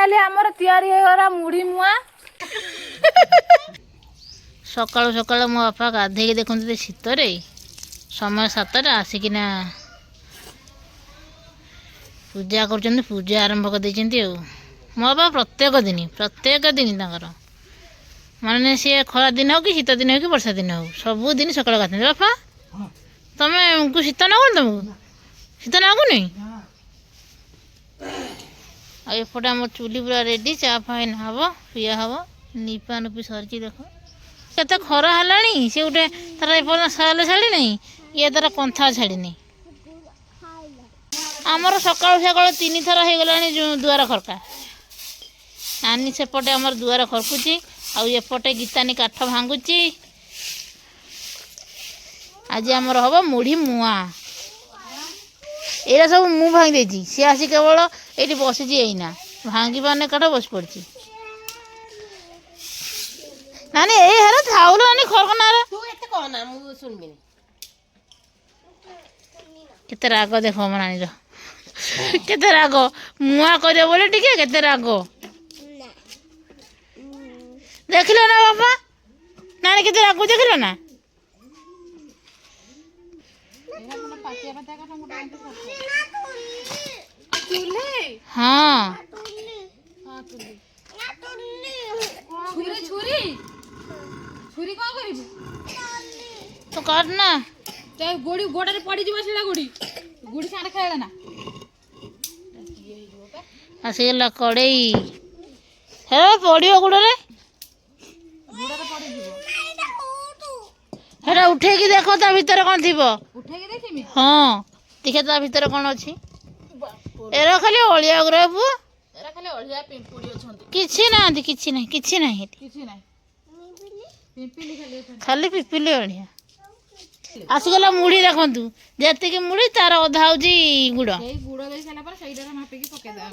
Finally हमर तैयारी होरा मुढ़ी मुआ सकाळु सकाळु मो बापा गाधे देखते शीतर समय 7टा आसिकिना पूजा कर पूजा आरंभ कर मो बापा प्रत्येक दिन माने सी खरा दिन हो कि शीत दिन हो कि वर्षा दिन हो सबुदिन सकाळ गाधे बापा तुम शीत लगुन तुमको शीत लगुनि एपटे आम चुली पूरा रेडी चा फाइन हम पिया हम निपा नुपी सरी देख केते खरा है सी गोटे तार एपर्तन साल छाड़ी नहीं ये तार पंथा छाड़ी नहीं आमर सकाल सकाल 3 थर हो गला दुआर खरका नानी सेपटे आमर दुआर खरकुची आउपटे गीतानी काठ भांगुची आज आमर हम मुढ़ी मुआ ये सब मु भांगी देती सी आसी केवल ये बसी एना भांगी पाने काठ बस पड़ी नानी ए हर थाउल नानी खरकना रे तू एते कहना मु सुनबिनी केते राग देखो म नानी रो केते राग मुआ करे बोले टिके केते राग देखलो ना बाबा नानी केते राग देखलो ना हाँ छुरी छुरी छुरी कौन करिबू तो काटना ते गोड़ी गोड़े पड़ी जीव सेला गोड़ी गुड़ी सारे खेले ना आसीगला कड़ई हे पड़ो गुड़े गुड़े पड़ी जीव हेरा उठे की देखो ता भीतर कौन थी उठे के देखिमी हाँ देखे ता भीतर कौन अच्छी एरा खाली अलिया गुरा पु एरा खाली अलिया पिंपुड़ी अछंती किछि नाही किछि नाही किछि नाही किछि नाही पिंपिली खाली अछंती खाली पिपिली अलिया आसीगला मुढ़ी देखंतु जेते की मुढ़ी तार अधा होजी गुड़ एई गुड़ देई साला पर सईडा रे मापे की पके दा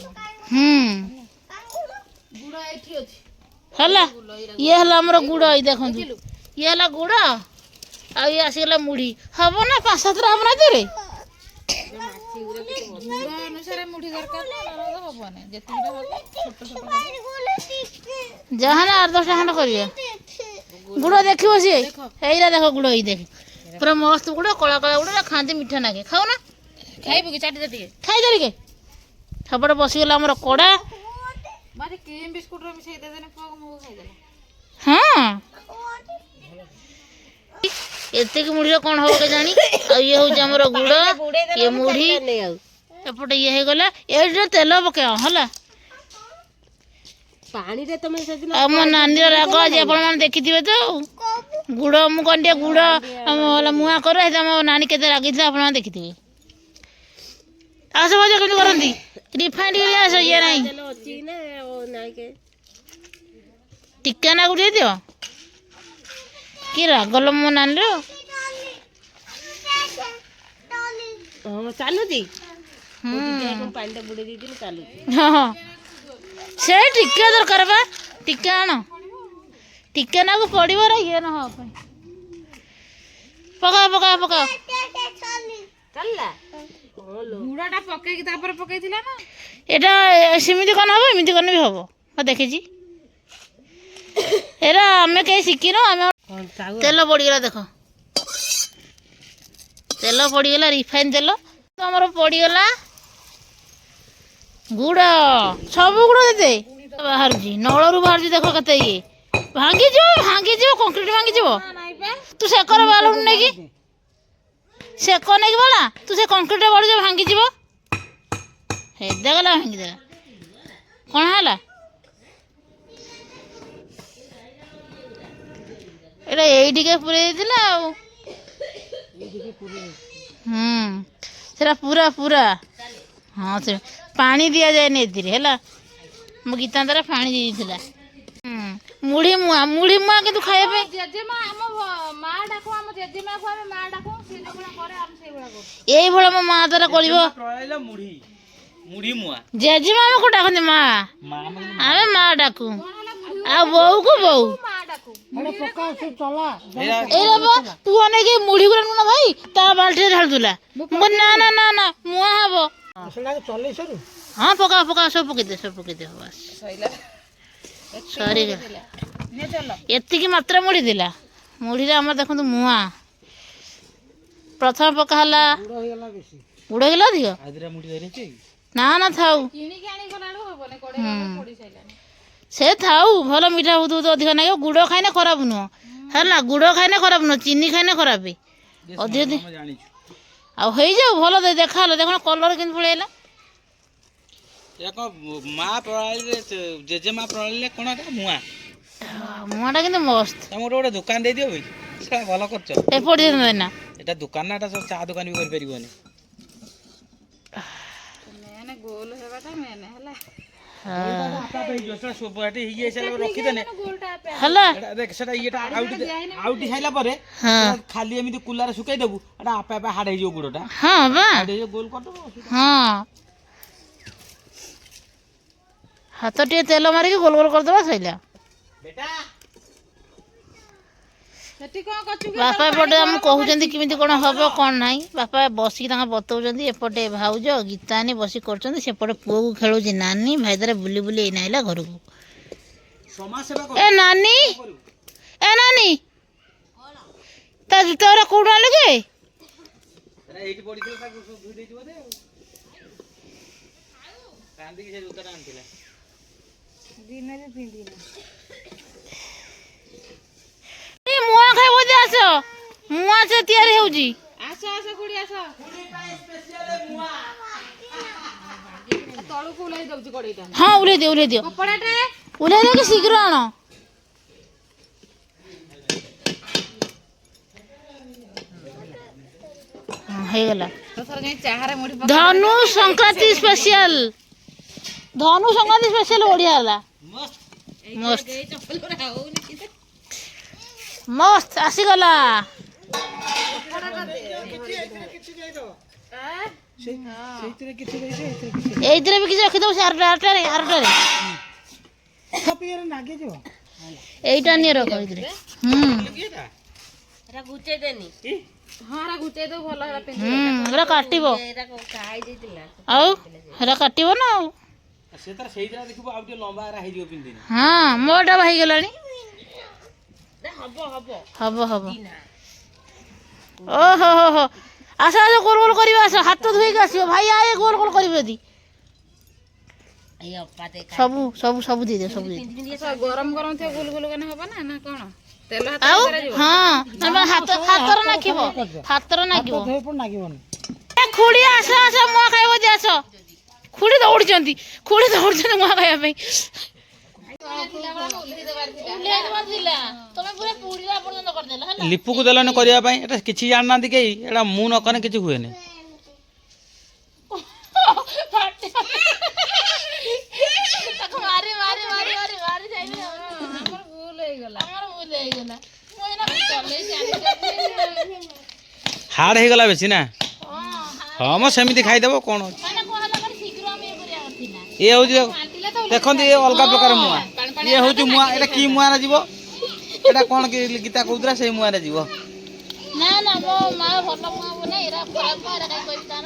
गुड़ एठी अछि हला ये हला हमर गुड़ ई देखंतु ये हला गुड़ आ ये आसीगला मुढ़ी हबो ना 5-7 ग्राम ना दे रे गुड़ अनुसार मुठी दरकार ना हबने जेतिटा हो छोट छोट जहाँ ना 8-10 खंड करिए गुड़ देखियो सी एइरा देखो गुड़ ई देख पूरा मस्त गुड़ कला कला गुड़ खाते मीठा नागे खाओ ना खाइबू की चाटी देती खाई दे के सबड़ बसीगला हमर कड़ा मारे क्रीम बिस्कुट रे मिसई दे देने पग मु खाइ दे हाँ एते की मुढ़ी कौन हो के जानी आ ये हो हमर गुड़ ये मुढ़ी एपटे ये हे गला ए तेल पके हला पानी रे तमे से दिन मो नानी राग आज आपण माने देखिथिबे तो गुड़ मु कंटे गुड़ मुआ कर मो नानी केते रागी था आपण माने देखिथिबे आस बाज केमि करंती रिफाइंड आस ये नाही तेल अछि ना ओ नाइ के टिक्का ना गुड़े दियो कि रागल मो नानी रो हां चालू दी हम पानी टा बुडे दी दिन चालू हाँ से टिक्का दरकार बा टिक्का आण टिक्का ना पड़ो रे ये ना पका पका पका चलला गुड़ाटा पके की तापर पकेइथिला ना एटा सिमिति कन हबो एमिति कन भी हबो म देखिजी एरा हमें कहीं शिखिनो हमें तेल पड़गला देख तेल पड़गला रिफाइन तेल तो हमर पड़गला गुड़ सब गुड़ देते बाहर नल रू बाहर देख कते ये भांगी जो कंक्रीट भांगी जो तू सेकर बाल नहीं कि सेक नहीं बाला तू से कंक्रीट बढ़ जो भांगी जीव हे देगला भांगी देला कौन है एटा एइटिके पुरे देला सेरा पूरा पूरा हाँ से पानी दिया जाए नहीं है मो गीता तारा पानी दीला मुढ़ी मुआ के तू खाए जेजेमा हम मा डाको हम जेजेमा को हम मा डाको से जो करे हम से बड़ा को एई भला मो मां तारा करिवो प्रणाइला मुढ़ी मुढ़ी मुआ जेजेमा को डाकते मां आमे मां डाकू आ बहू को बहू मा डाको अरे पका से चला एरा बा पुआ ने के मुढ़ी गुरा ना भाई ता बाल्टी ढाल दुला ना ना ना ना मुआ हबो असला के चले सर ହଁ ପକା ପକା ସବୁ ପକେଇଦେ ବାସ୍ ସଇଲା ସରିଗଲା। ନେ ଚାଲ ଏତିକି ମାତ୍ର ମୁଢ଼ି ଥିଲା। ମୁଢ଼ିରେ ଆମର ଦେଖନ୍ତୁ ମୁଆଁ ପ୍ରଥମେ ପକା ହେଲା। ଗୁଡ଼ ହେଇଗଲା ଅଧିକ ନା ନା ଥାଉ କିଣିକି ଆଣି ଗଲାବେଳକୁ ହବନି କଡ଼େଇ ପୋଡ଼ି ସାଇଲାଣି। ସେ ଥାଉ ଭଲ ମିଠା ବହୁତ ବହୁତ ଅଧିକ ନାଗିବ। ଗୁଡ଼ ଖାଇଲେ ଖରାପ ନୁହଁ ହେଲା। ଗୁଡ଼ ଖାଇଲେ ଖରାପ ନୁହଁ, ଚିନି ଖାଇଲେ ଖରାପ। ଅଧିକ ଆଉ ହେଇଯାଉ ଭଲ ଦେଖା ହେଲା। ଦେଖୁନ କଲର କେମିତି ପଳେଇଲା। ମା ପ୍ରଣାଳୀରେ ଜେଜେମା ପ୍ରଣାଳୀରେ କଣ ମୁଆଁ ମୁଆଁଟା କିନ୍ତୁ ମସ୍ତ। ତମେ ଗୋଟେ ଦୋକାନ ଦେଇଦିଅ ଭାଇ, ସେଟା ଭଲ କରୁଛ। ଏପଟେ ଦେଇଦେନା ଏଟା ଦୋକାନ ନା, ଏଟା ଚା ଦୋକାନ ବି କରିପାରିବନି। ମେନ୍ ଗୋଲ ହେବାଟା ମେନ୍ ହେଲା। ହେଲା ସେଟା ଇଏଟା ଆଉଟି ସାଇଲା ପରେ ଖାଲି ଏମିତି କୁଲାରେ ଶୁଖେଇ ଦେବୁ, ଏଟା ଆପେ ଆପେ ହାଡ ହେଇଯିବ ଗୁଡଟା। ହଁ ବା ଗୋଲ କରିଦେବୁ। ହଁ ହାତ ଟିକେ ତେଲ ମାରିକି ଗୋଲ ଗୋଲ କରିଦେବା ସଇଲା। ସେଠି କଣ କରୁଛୁ? ବାପା ଏପଟେ ଆମକୁ କହୁଛନ୍ତି କେମିତି କଣ ହବ କଣ ନାହିଁ। ବାପା ବସିକି ତାଙ୍କ ବତଉଛନ୍ତି। ଏପଟେ ଭାଉଜ ଗୀତାନି ବସି କରୁଛନ୍ତି। ସେପଟେ ପୁଅକୁ ଖେଳୁଛି ନାନୀ। ଭାଇଦାରେ ବୁଲି ବୁଲି ଏଇନା ଆଇଲା ଘରକୁ। ଏ ନାନୀ ତା ଜୁତା ଗୁରା କୋଉଠୁ ଆଣିଲୁ କି? ଏଇଠି ପଡିଥିଲା, ତାକୁ ଧୋଇ ଦେଇଛି ବୋଧେ ଆଉ। କାନ୍ଦିକି ସେ ଜୁତାଟା ଆଣିଥିଲା। ଦିନରେ ପିନ୍ଧିନି। ମୁଆଁ ଖାଇ ବୋଧେ ଆସ। ମୁଆଁ ସେ ତିଆରି ହଉଛି। ଆସ ଖୁଡି ଆସ। ତଳକୁ ଓହ୍ଲାଇ ଦଉଛି କଡ଼େଇଟା। ହଁ ଓହ୍ଲେଇ ଦିଅ କପଡ଼ାଟା ଓହ୍ଲେଇ ଦିଅ କି ଶୀଘ୍ର ଆଣ। ହେଇଗଲା। ଚାହାରେ ମୁଢି ଧନୁ ସଂକ୍ରାନ୍ତି ସ୍ପେଶାଲ। ଧନୁ ସଂକ୍ରାନ୍ତି ସ୍ପେଶାଲ ବଢିଆ ହେଲା। ମସ୍ତ ଆସିଗଲା। ଏଇଥିରେ ବି କିଛି ରଖିଦବୁ। ସେ ଆରଟାରେ ଏଇଟା ନିଏ ରଖ ଏଇଥିରେ। ଏରା କାଟିବ ଆଉ ହେରା କାଟିବ ନା ଆଉ। ହଁ ମୋଟା ହେଇଗଲାଣି। ହବ ଓହୋ ହୋ ଆସ ଗୋଲ ଗୋଲ କରିବା। ଆସ ହାତ ଧୋଇକି ଆସିବ। ଭାଇ ଆଏ ଗୋଲ ଗୋଲ କରିବେ ଯଦି। ସବୁ ଦେଇଦିଅ ସବୁ ଦେଇଦିଅ। ଗରମ ଥିବ ଗୁଲ ଗୁଲ ହବ ନା କଣ? ତେଲ ଆଉ ହଁ ହାତରେ ନାଖିବ। ଖୁଡି ଆସ ମୁଆଁ ଖାଇବ ଯେ ଆସ। ଖୁଡି ଦୌଡୁଛନ୍ତି ମୁଆଁ ଖାଇବା ପାଇଁ। ଲିପୁକୁ ଦେଲନି କରିବା ପାଇଁ। ଏଟା କିଛି ଜାଣିନାହାନ୍ତି କେହି। ଏଟା ମୁଁ ନ କନେ କିଛି ହୁଏନି। ହାର୍ଡ ହେଇଗଲା ବେଶୀ ନା। ହଁ ମ ସେମିତି ଖାଇଦେବ କଣ ଅଛି। ଇଏ ହଉଛି ଦେଖନ୍ତୁ, ଇଏ ଅଲଗା ପ୍ରକାର ମୁଆଁ। ଇଏ ହଉଛି ମୁଆଁ। ଏଟା କି ମୁଆଁରେ ଯିବ? ଏଟା କଣ ଗୀତା କହୁଥିଲା, ସେଇ ମୁଆଁରେ ଯିବ। ନା ମୋ ମା ଭଲ ମୁଆଁ ବନାଏ। ଏରା ଖରାପ ମୁଆଁ। ଏରା କାଇଁ କହିବି ତାର।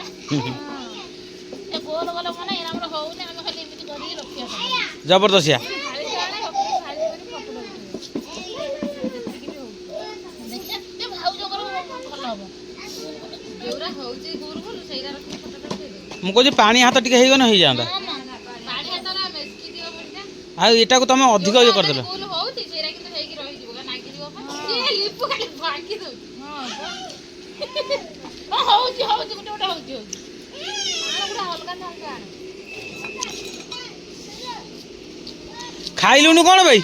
ଏ ଗୋଲ ଗୋଲ ବନାଏ। ଏରା ଆମର ହଉନି। ଆମେ ଖାଲି ଏମିତି କରିକି ରଖିବା କଥା। ଜବରଦସ୍ତିଆ। ମୁଁ କହୁଛି ପାଣି ହାତ ଟିକେ ହେଇଗଲେ ହେଇଯାଆନ୍ତା। ଆଉ ଏଟାକୁ ତମେ ଅଧିକ ଇଏ କରିଦେଲ। ଖାଇଲୁନି କଣ ଭାଇ?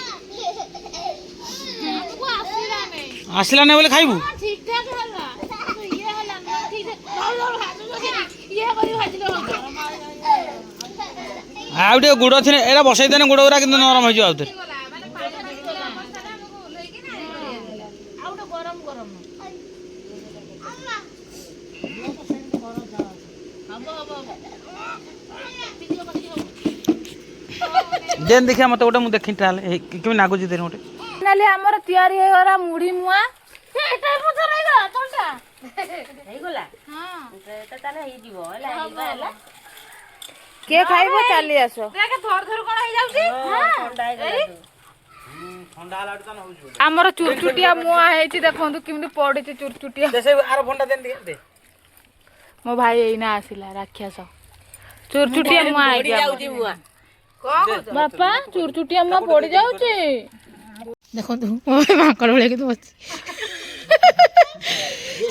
ଆସିଲାନି ବୋଲି ଖାଇବୁ। ଆଉ ଟିକେ ଗୁଡ଼ ଥିଲେ ଏଇଟା ବସେଇଦେନେ ଗୁଡ଼ ଗୁରା କିନ୍ତୁ ନରମ ହେଇଯିବ ଆଉଥରେ। ଦେନ୍ ଦେଖିଆ ମତେ ଗୋଟେ ମୁଁ ଦେଖିନି ତାହେଲେ କେମିତି ନାଗୁଛି ଦେନ୍ ଗୋଟେ। ନାଲି ଆମର ତିଆରି ହେଇଗଲା ମୁଢି ମୁଆଁ। କିଏ ଖାଇବ ଚାଲି ଆସ। ଦେଖ ଧର ଧର କଣ ହେଇଯାଉଛି ଥଣ୍ଡା ହେଲାଠୁ ତ ହଉଛି ଆମର ଚୁରଚୁଟିଆ ମୁଆ ହେଇଛି ଦେଖନ୍ତୁ କେମିତି ପଡିଛି ଚୁରଚୁଟିଆ। ସେ ଆର ଫୋନଟା ଦେନ୍ ଟିକେ ଦେ। ମୋ ଭାଇ ଏଇନା ଆସିଲା ରାକ୍ଷସ ଚୁରଚୁଟିଆ ମୁଆ ହେଇଛି ବାପା ଚୁରଚୁଟିଆ ମୁଆ ପଡି ଯାଉଛି। ଦେଖନ୍ତୁ ମୋ ଭାଇ ମାଙ୍କଡ ଭଳିଆ କିନ୍ତୁ ବସିଛି।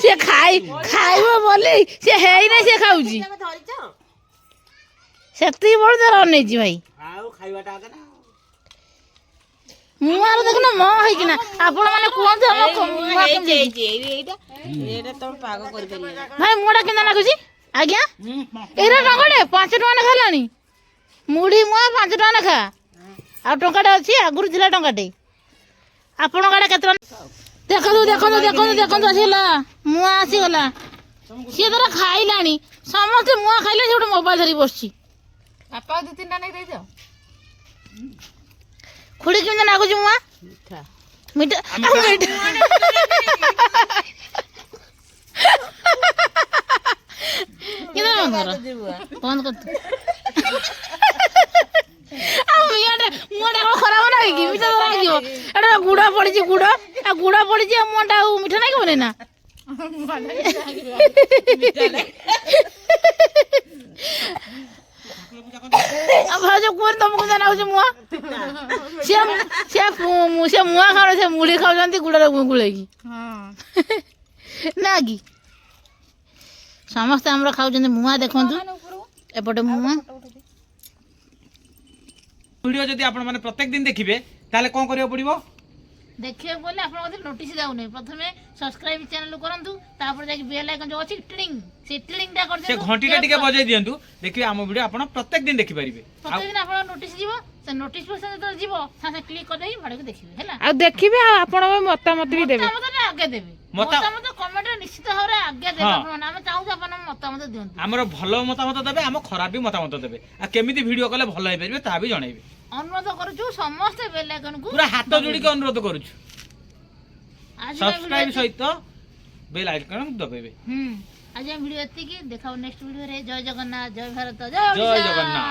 ସେ ଖାଇବ ବୋଲି ସେ ହେଇନା ସେ ଖାଉଛି ସେତିକି ବଳ ତାର ଅନେଇଛି ଭାଇ। ଆଉ ଖାଇବାଟା ଆଗ ନା। ମୁଆଁର ଦେଖୁନ ମ ହେଇକିନା ଆପଣ ମାନେ କୁହନ୍ତୁ ଆମ ମୁଆଁ କେମିତି ହେଇଛି? ଏଇଟା ତମେ ପାଗ କରିପାରିବ। ଭାଇ ମୁଆଁଟା କେମିତି ଲାଗୁଛି ଆଜ୍ଞା? ଏଇଟା ଟଙ୍କାଟେ 5 ଟଙ୍କା ଲେଖା ହେଲାଣି। ମୁଢି ମୁଆଁ 5 ଟଙ୍କା ଲେଖା ଆଉ ଟଙ୍କାଟେ ଅଛି ଆଗରୁ ଥିଲା ଟଙ୍କାଟେ। ଆପଣଙ୍କ ଆଡେ କେତେ ଟଙ୍କା? ଦେଖନ୍ତୁ ଦେଖନ୍ତୁ ଦେଖନ୍ତୁ ଦେଖନ୍ତୁ ଆସିଗଲା ମୁଆଁ ଆସିଗଲା। ସିଏ ଧର ଖାଇଲାଣି ସମସ୍ତେ ମୁଆଁ ଖାଇଲେ ସେ ଗୋଟେ ମୋବାଇଲ ଧରିକି ବସିଛି। ବାପା 2-3ଟା ନେଇ ଦେଇଦିଅ। ଖୁଡି କେମିତି ଲାଗୁଛି ମୁଆଁ? ମିଠା ବନ୍ଦ କର। ମୁହଁଟା ଖରାପ ନାହିଁ କି ମିଠା ଲାଗିବ। ଏଟା ଗୁଡ ପଡିଛି ଗୁଡ ପଡିଛି ଆଉ ମୁହଁଟା ଆଉ ମିଠା ଲାଗିବନି ନା। ଭାଉଜ କୁହନି ତମକୁ କେମିତି ଲାଗୁଛି ମୁହଁ? ସେ ମୁହଁ ଖାଉ ସେ ମୁଢି ଖାଉଛନ୍ତି ଗୁଡରେ ଗୁଳେଇକି ନା କି? ସମସ୍ତେ ଆମର ଖାଉଛନ୍ତି ମୁଆଁ ଦେଖନ୍ତୁ ଏପଟେ ମୁଆଁ। ଭିଡ଼ିଓ ଯଦି ଆପଣ ମାନେ ପ୍ରତ୍ୟେକ ଦିନ ଦେଖିବେ ତାହେଲେ କ'ଣ କରିବାକୁ ପଡ଼ିବ? ଦେଖିବାକୁ ଗଲେ ଆପଣଙ୍କ ନୋଟିସ୍ ଯାଉନି। ପ୍ରଥମେ ସବସ୍କ୍ରାଇବ ଚ୍ୟାନେଲ କରନ୍ତୁ ତାପରେ ଯାଇକି ବେଲ ଆଇକନ ଯୋଉ ଅଛି ଟ୍ରିଙ୍ଗ ସେ ଟ୍ରିଙ୍ଗଟା ସେ କରିଦିଅନ୍ତୁ। ଘଣ୍ଟିଟା ଟିକେ ବଜାଇ ଦିଅନ୍ତୁ ଦେଖିବେ ଆମ ଭିଡ଼ିଓ ଆପଣ ପ୍ରତ୍ୟେକ ଦିନ ଦେଖିପାରିବେ। ପ୍ରତ୍ୟେକ ଦିନ ଆପଣଙ୍କ ନୋଟିସ୍ ଯିବ ସେ ନୋଟିଫିକେସନ ଯେତେବେଳେ ଯିବ ସାଙ୍ଗେ କ୍ଲିକ୍ କରିଦେଇ ଭିଡ଼ିଓକୁ ଦେଖିବେ ହେଲା। ଆଉ ଦେଖିବେ ଆଉ ଆପଣଙ୍କ ମତାମତ ବି ଦେବେ। ମତାମତ ଆଗେ ଦେବେ। ମତାମତ କମେଣ୍ଟରେ ନିଶ୍ଚିତ ଭାବରେ ଆଗେ ଦେବେ ଆପଣ। ଆମେ ଚାହୁଁଛୁ ଆପଣ ମତାମତ ଦିଅନ୍ତୁ। ଆମର ଭଲ ମତାମତ ଦେବେ ଆମ ଖରାପ ବି ମତାମତ ଦେବେ ଆଉ କେମିତି ଭିଡ଼ିଓ କଲେ ଭଲ ହେଇପାରିବେ ତାହା ବି ଜଣାଇବେ। ଅନୁରୋଧ କରୁଛୁ ସମସ୍ତେ ବେଲ ଆଇକନକୁ ପୁରା ହାତ ଯୋଡ଼ିକି ଅନୁରୋଧ କରୁଛୁ ସବସ୍କ୍ରାଇବ ସହିତ ବେଲ ଆଇକନ ଦବେଇବେ। ଆଜି ଆମ ଭିଡ଼ିଓ ଏତିକି। ଦେଖାଉ ନେକ୍ସଟ ଭିଡ଼ିଓରେ। ଜୟ ଜଗନ୍ନାଥ, ଜୟ ଭାରତ, ଜୟ ଜଗନ୍ନାଥ।